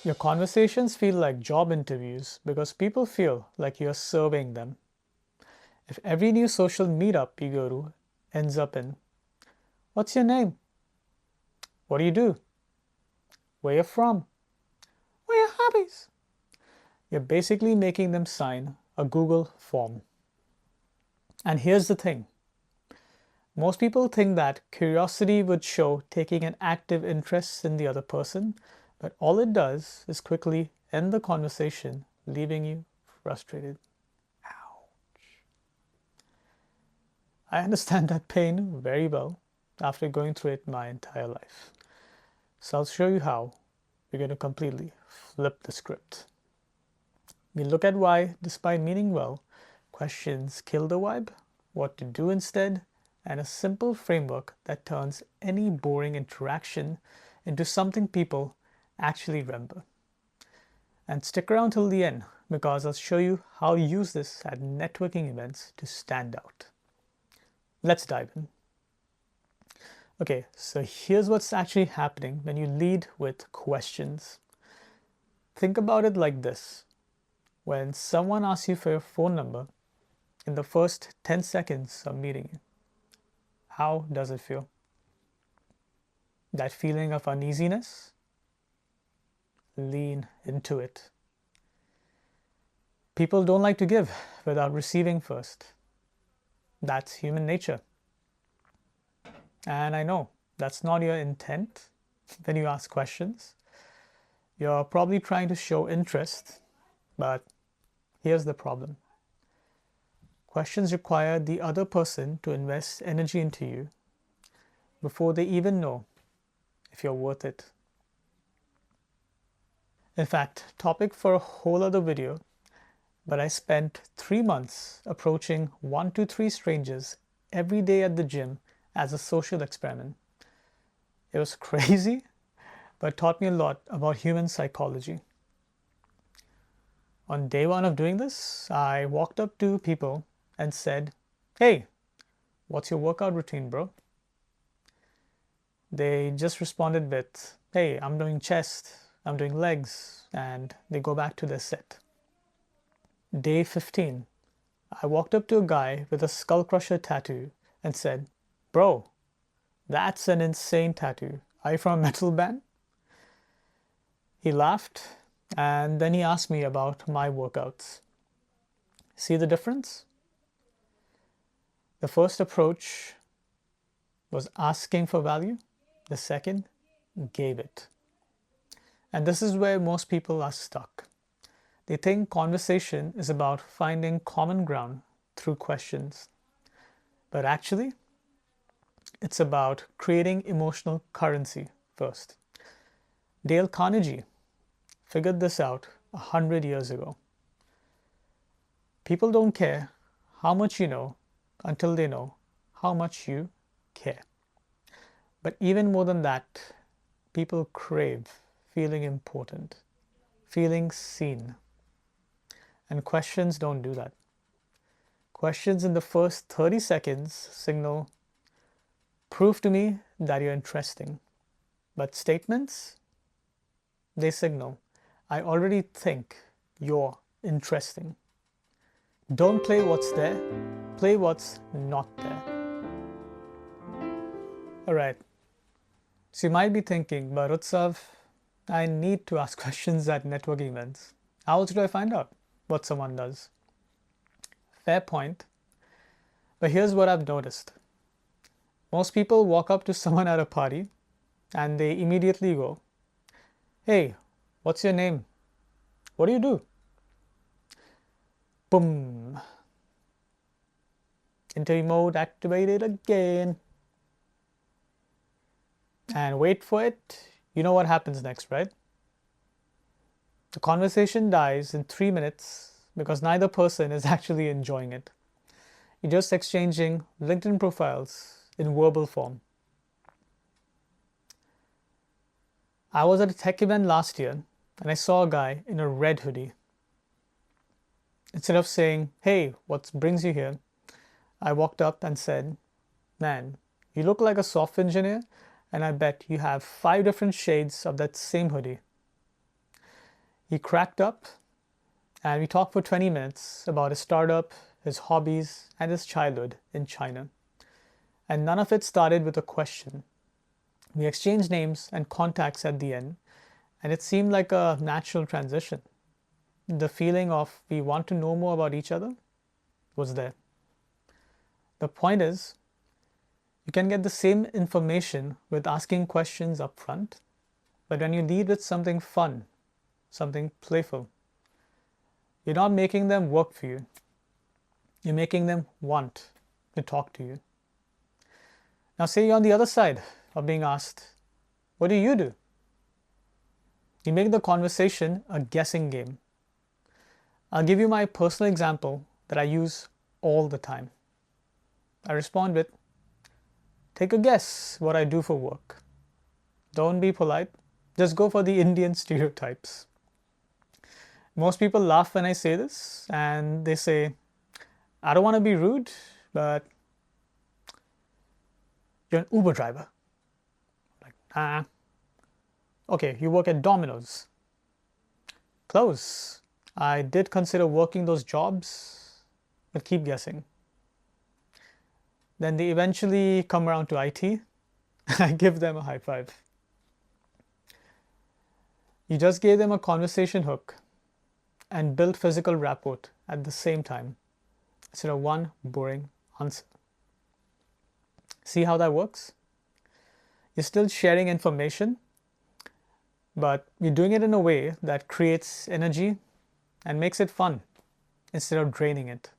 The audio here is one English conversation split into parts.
Your conversations feel like job interviews because people feel like you're surveying them. If every new social meetup you go to ends up in, "What's your name? What do you do? Where you're from? What are your hobbies?" You're basically making them sign a Google form. And here's the thing. Most people think that curiosity would show taking an active interest in the other person, but all it does is quickly end the conversation, leaving you frustrated. I understand that pain very well after going through it my entire life. So I'll show you how we're going to completely flip the script. We look at why, despite meaning well, questions kill the vibe, what to do instead, and a simple framework that turns any boring interaction into something people actually remember. And stick around till the end because I'll show you how to use this at networking events to stand out. Let's dive in. Okay, so here's what's actually happening when you lead with questions. Think about it like this. When someone asks you for your phone number in the first 10 seconds of meeting you, how does it feel? That feeling of uneasiness? Lean into it. People don't like to give without receiving first. That's human nature. And I know that's not your intent when you ask questions. You're probably trying to show interest, but here's the problem. Questions require the other person to invest energy into you before they even know if you're worth it. In fact, topic for a whole other video, but I spent 3 months approaching 1 to 3 strangers every day at the gym as a social experiment. It was crazy, but taught me a lot about human psychology. On day 1 of doing this, I walked up to people and said, "Hey, what's your workout routine, bro?" They just responded with, "Hey, I'm doing chest, I'm doing legs," and they go back to their set. Day 15, I walked up to a guy with a skull crusher tattoo and said, "Bro, that's an insane tattoo. Are you from a metal band?" He laughed and then he asked me about my workouts. See the difference? The first approach was asking for value. The second gave it. And this is where most people are stuck. They think conversation is about finding common ground through questions. But actually, it's about creating emotional currency first. Dale Carnegie figured this out 100 years ago. People don't care how much you know until they know how much you care. But even more than that, people crave feeling important, feeling seen. And questions don't do that. Questions in the first 30 seconds signal, "Prove to me that you're interesting." But statements, they signal, "I already think you're interesting." Don't play what's there, play what's not there. Alright, so you might be thinking, "But Utsav, I need to ask questions at networking events. How else do I find out what someone does?" Fair point. But here's what I've noticed. Most people walk up to someone at a party and they immediately go, "Hey, what's your name? What do you do?" Boom. Interview mode activated again. And wait for it. You know what happens next, right? The conversation dies in 3 minutes because neither person is actually enjoying it. You're just exchanging LinkedIn profiles in verbal form. I was at a tech event last year and I saw a guy in a red hoodie. Instead of saying, "Hey, what brings you here?" I walked up and said, "Man, you look like a software engineer and I bet you have 5 different shades of that same hoodie." He cracked up and we talked for 20 minutes about his startup, his hobbies, and his childhood in China. And none of it started with a question. We exchanged names and contacts at the end, and it seemed like a natural transition. The feeling of we want to know more about each other was there. The point is, you can get the same information with asking questions up front, but when you lead with something fun, something playful, you're not making them work for you. You're making them want to talk to you. Now, say you're on the other side of being asked, what do? You make the conversation a guessing game. I'll give you my personal example that I use all the time. I respond with, take a guess what I do for work. Don't be polite, just go for the Indian stereotypes. Most people laugh when I say this and they say, I don't want to be rude, but you're an Uber driver. Like, nah. Okay, you work at Domino's. Close. I did consider working those jobs, but keep guessing. Then they eventually come around to IT. I give them a high five. You just gave them a conversation hook and built physical rapport at the same time instead of one boring answer. See how that works? You're still sharing information, but you're doing it in a way that creates energy and makes it fun instead of draining it.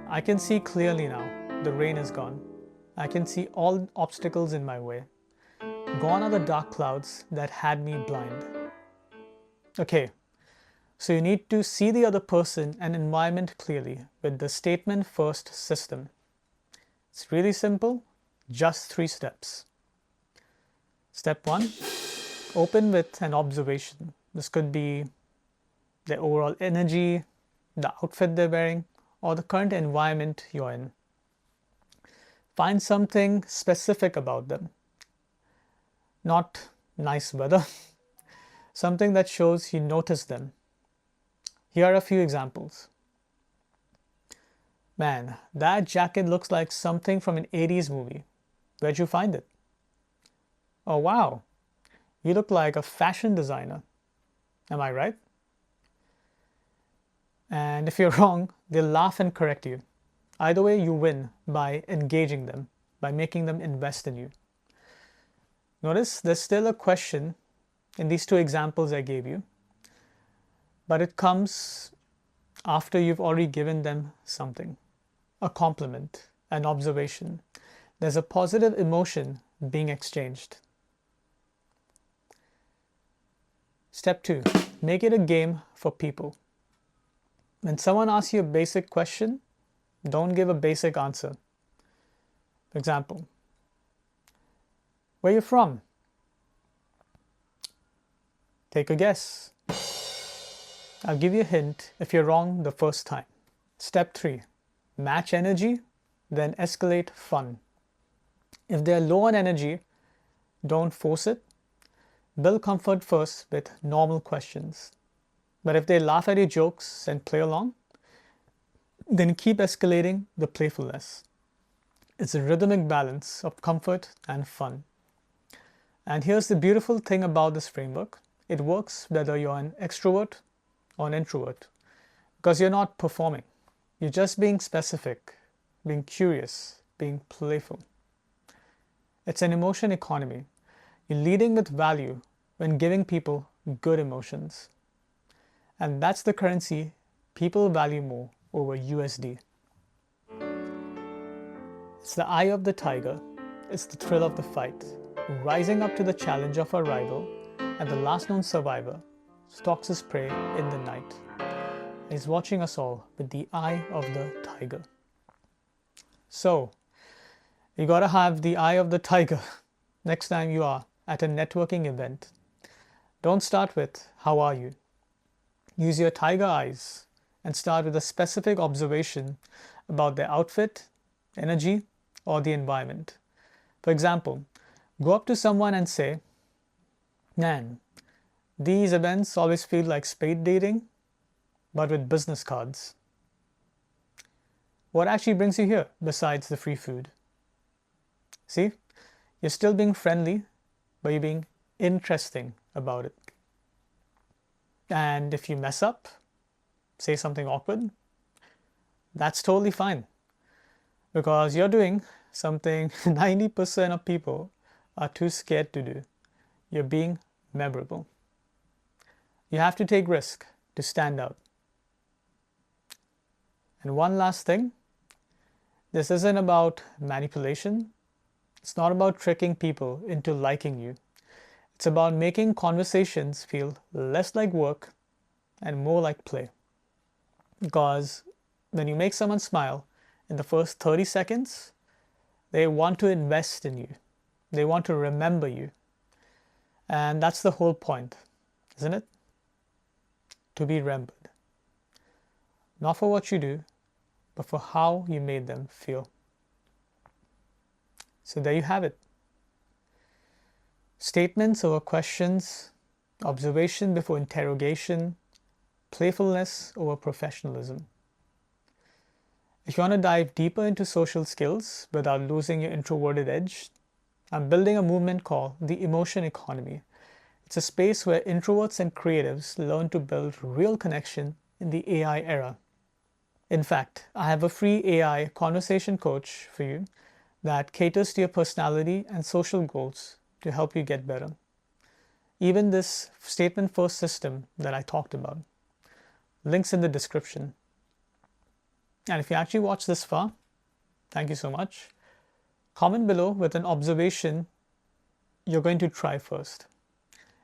I can see clearly now. The rain is gone. I can see all obstacles in my way. Gone are the dark clouds that had me blind. Okay, so you need to see the other person and environment clearly with the statement first system. It's really simple, just 3 steps. Step 1, open with an observation. This could be their overall energy, the outfit they're wearing, or the current environment you're in. Find something specific about them. Not nice weather, something that shows you notice them. Here are a few examples. Man, that jacket looks like something from an 80s movie. Where'd you find it? Oh wow, you look like a fashion designer. Am I right? And if you're wrong, they'll laugh and correct you. Either way, you win by engaging them, by making them invest in you. Notice there's still a question in these 2 examples I gave you, but it comes after you've already given them something, a compliment, an observation. There's a positive emotion being exchanged. Step 2, make it a game for people. When someone asks you a basic question, don't give a basic answer. For example, where are you from? Take a guess. I'll give you a hint if you're wrong the first time. Step 3, match energy, then escalate fun. If they're low on energy, don't force it. Build comfort first with normal questions. But if they laugh at your jokes and play along, then keep escalating the playfulness. It's a rhythmic balance of comfort and fun. And here's the beautiful thing about this framework. It works whether you're an extrovert or an introvert, because you're not performing. You're just being specific, being curious, being playful. It's an emotion economy. You're leading with value when giving people good emotions. And that's the currency people value more over USD. It's the eye of the tiger. It's the thrill of the fight, rising up to the challenge of a rival, and the last known survivor stalks his prey in the night. He's watching us all with the eye of the tiger. So, you gotta have the eye of the tiger next time you are at a networking event. Don't start with, how are you? Use your tiger eyes and start with a specific observation about their outfit, energy, or the environment. For example, go up to someone and say, man, These events always feel like speed dating, but with business cards. What actually brings you here besides the free food? See, you're still being friendly, but you're being interesting about it. And if you mess up, say something awkward, that's totally fine, because you're doing something 90% of people are too scared to do. You're being memorable. You have to take risk to stand out. And one last thing, this isn't about manipulation. It's not about tricking people into liking you. It's about making conversations feel less like work and more like play. Because when you make someone smile in the first 30 seconds, they want to invest in you. They want to remember you. And that's the whole point, isn't it? To be remembered. Not for what you do, but for how you made them feel. So there you have it. Statements over questions, observation before interrogation, playfulness over professionalism. If you want to dive deeper into social skills without losing your introverted edge, I'm building a movement called the emotion economy. It's a space where introverts and creatives learn to build real connection in the AI era. In fact, I have a free AI conversation coach for you that caters to your personality and social goals to help you get better. Even this statement first system that I talked about. Links in the description. And if you actually watched this far, thank you so much. Comment below with an observation you're going to try first.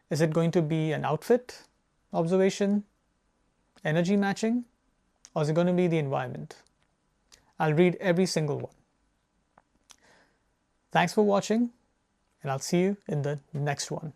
Is it going to be an outfit observation, energy matching, or is it going to be the environment? I'll read every single one. Thanks for watching, and I'll see you in the next one.